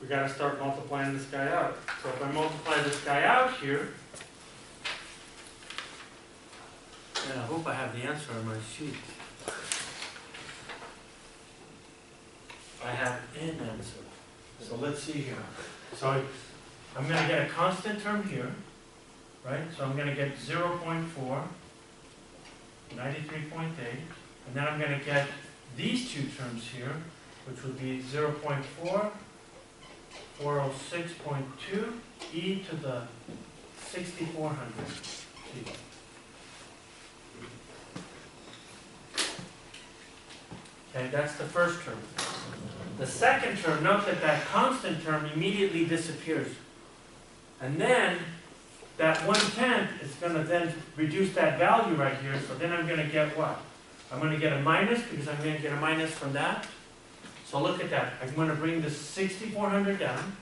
we got to start multiplying this guy out. So if I multiply this guy out here, and I hope I have the answer on my sheet. I have an answer. So let's see here. So I'm going to get a constant term here, right? So I'm going to get 0.4, 93.8, and then I'm going to get these two terms here, which would be 0.4, 406.2 e to the 6400 t. Okay, that's the first term. The second term, note that that constant term immediately disappears. And then that 1/10 is going to then reduce that value right here. So then I'm going to get what? I'm going to get a minus because I'm going to get a minus from that. So look at that. I'm going to bring this 6400 down.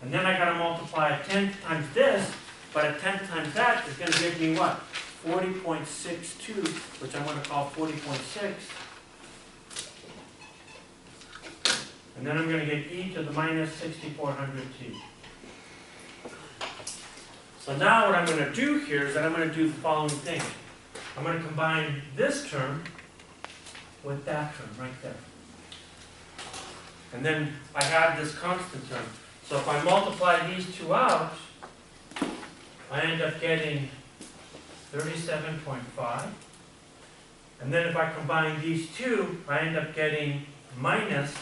And then I got to multiply a 10th times this, but a 10th times that is going to give me what? 40.62, which I'm going to call 40.6. And then I'm going to get e to the minus 6400t. So now what I'm going to do here is that I'm going to do the following thing. I'm going to combine this term with that term right there. And then I have this constant term. So if I multiply these two out, I end up getting 37.5. And then if I combine these two, I end up getting minus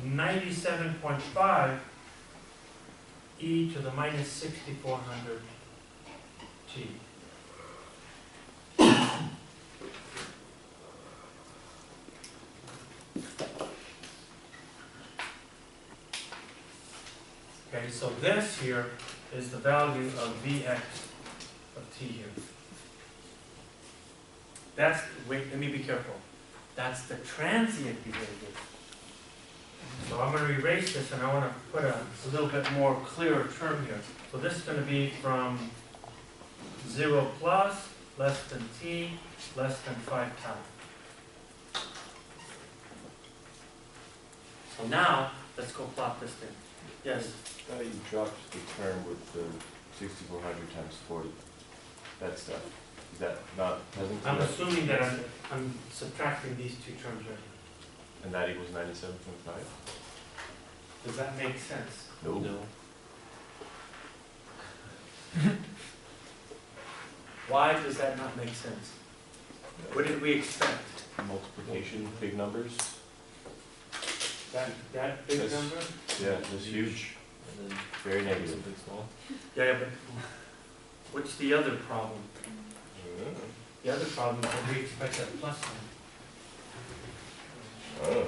97.5 e to the minus 6400 t. Okay, so this here is the value of Vx of t here. That's, wait, let me be careful. That's the transient behavior. So I'm going to erase this and I want to put a little bit more clearer term here. So this is going to be from 0 plus, less than t, less than 5 tau. So now, let's go plot this thing. Yes? You dropped the term with the 6400 times 40. That stuff. Is that not present? I'm assuming that I'm subtracting these two terms right here. And that equals 97.5? Does that make sense? No. Why does that not make sense? What did we expect? Multiplication, big numbers? That big That's- number? Yeah, that's huge. And then Very negative. something small. Yeah, but what's the other problem? The other problem is that we expect that plus sign, Oh,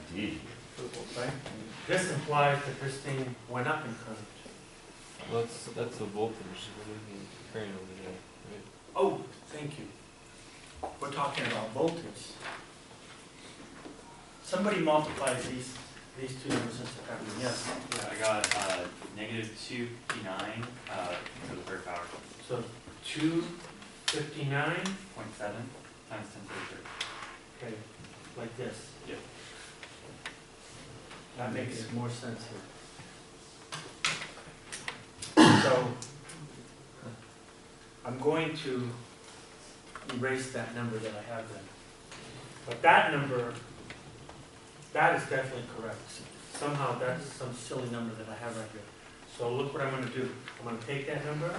indeed. right? This implies that this thing went up in current. Well, that's the voltage. We're looking at current over there, right? Oh, thank you. We're talking about voltage. Somebody multiplies these two numbers into that. Yes. Yeah, I got negative 259 to the third power. So 259. 0.7 times 10 to the third. Okay, like this. Yep. That makes more sense here. So I'm going to erase that number that I have there. But that number, that is definitely correct. Somehow that's some silly number that I have right here. So look what I'm going to do. I'm going to take that number,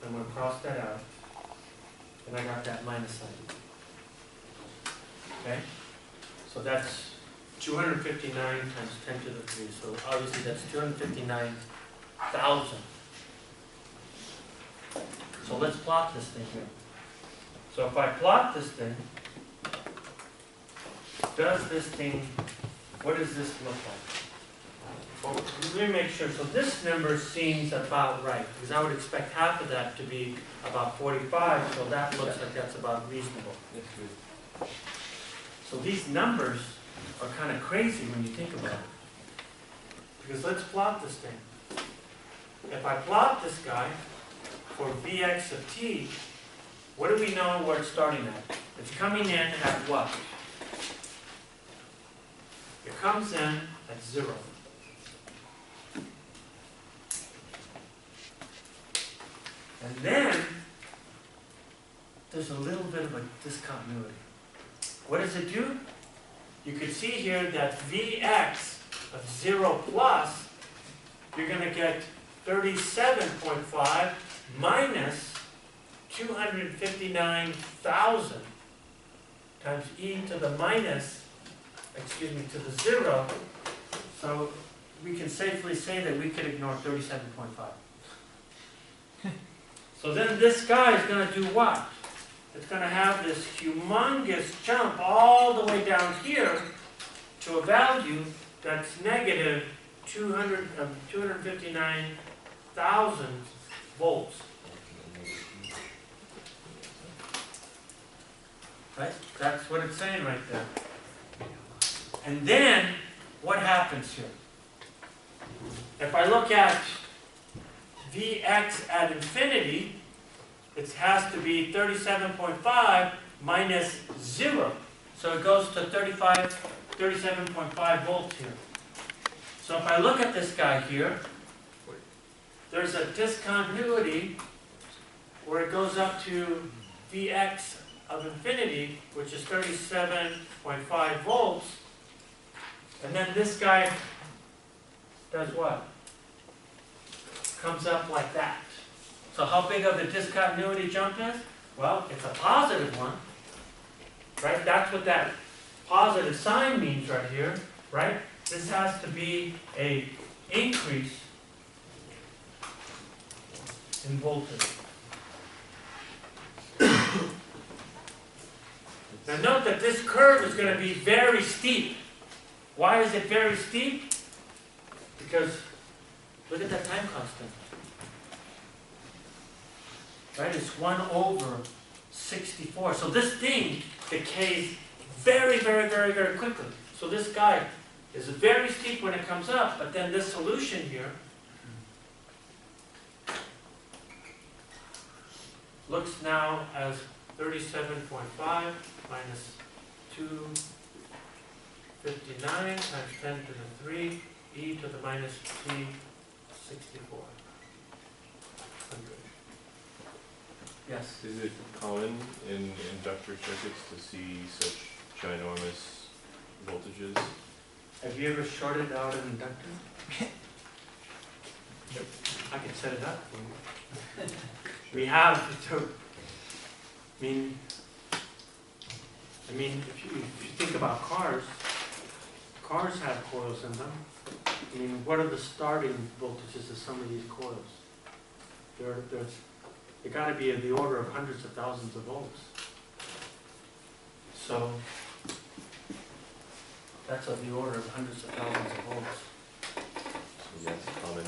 I'm going to cross that out, and I got that minus sign. Okay? So that's 259 times 10 to the 3. So obviously that's 259,000. So let's plot this thing here. So if I plot this thing, does this thing, what does this look like? Well, let me make sure. So this number seems about right, because I would expect half of that to be about 45, so that looks like that's about reasonable. That's good. So these numbers are kind of crazy when you think about it. Because let's plot this thing. If I plot this guy for Vx of t, what do we know where it's starting at? It's coming in at what? comes in at 0. And then, there's a little bit of a discontinuity. What does it do? You can see here that Vx of 0 plus, you're going to get 37.5 minus 259,000 times e to the minus, to the 0. So we can safely say that we could ignore 37.5. So then this guy is going to do what? It's going to have this humongous jump all the way down here to a value that's negative 259,000 volts. Right? That's what it's saying right there. And then, what happens here? If I look at Vx at infinity, it has to be 37.5 minus 0. So it goes to 37.5 volts here. So if I look at this guy here, there's a discontinuity where it goes up to Vx of infinity, which is 37.5 volts. And then this guy does what? Comes up like that. So how big of a discontinuity jump is? Well, it's a positive one, right? That's what that positive sign means right here, right? This has to be an increase in voltage. Now note that this curve is going to be very steep. Why is it very steep? Because look at that time constant. Right? It's 1/64. So this thing decays very, very, very, very quickly. So this guy is very steep when it comes up, but then this solution here looks now as 37.5 minus 259 times 10 to the 3 e to the minus 364. Yes? Is it common in inductor circuits to see such ginormous voltages? Have you ever shorted out an inductor? Yep. I can set it up for you. We have, I mean, if you think about cars have coils in them. I mean, what are the starting voltages of some of these coils? They got to be in the order of hundreds of thousands of volts. So that's of the order of hundreds of thousands of volts. So yes, common.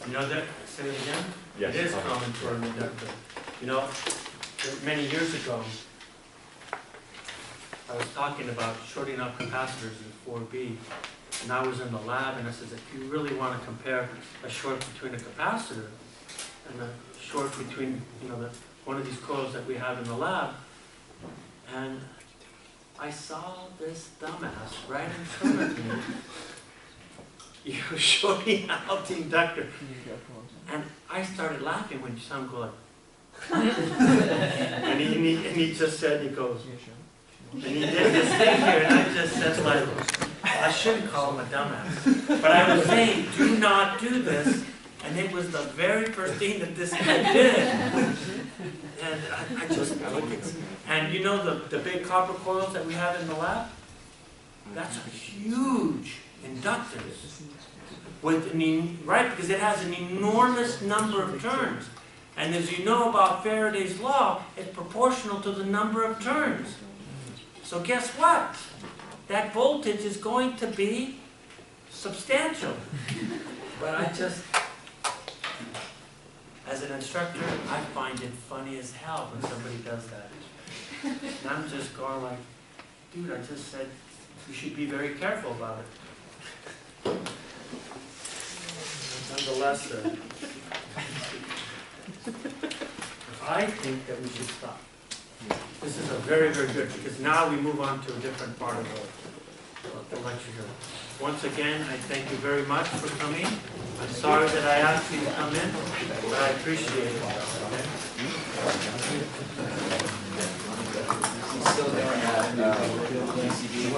You know that? Say it again. Yes, It is common for an inductor. You know, many years ago, I was talking about shorting out capacitors in 4B, and I was in the lab, and I said, if you really want to compare a short between a capacitor and a short between, one of these coils that we have in the lab, and I saw this dumbass right in front of me, shorting out the inductor, and I started laughing when you saw him go like, and he just said, he goes, and he did this thing here, and I just said like, I shouldn't call him a dumbass, but I was saying, do not do this, and it was the very first thing that this guy did, and I just looked at him. And you know the big copper coils that we have in the lab? That's a huge inductors, right? Because it has an enormous number of turns. And as you know about Faraday's law, it's proportional to the number of turns. So guess what? That voltage is going to be substantial. But as an instructor, I find it funny as hell when somebody does that. And I'm just going like, dude, I just said you should be very careful about it. Nonetheless, I think that we should stop. This is a very, very good, because now we move on to a different part of the I'll let you know. Once again, I thank you very much for coming. I'm sorry that I asked you to come in, but I appreciate it. Okay? Still there, PCB.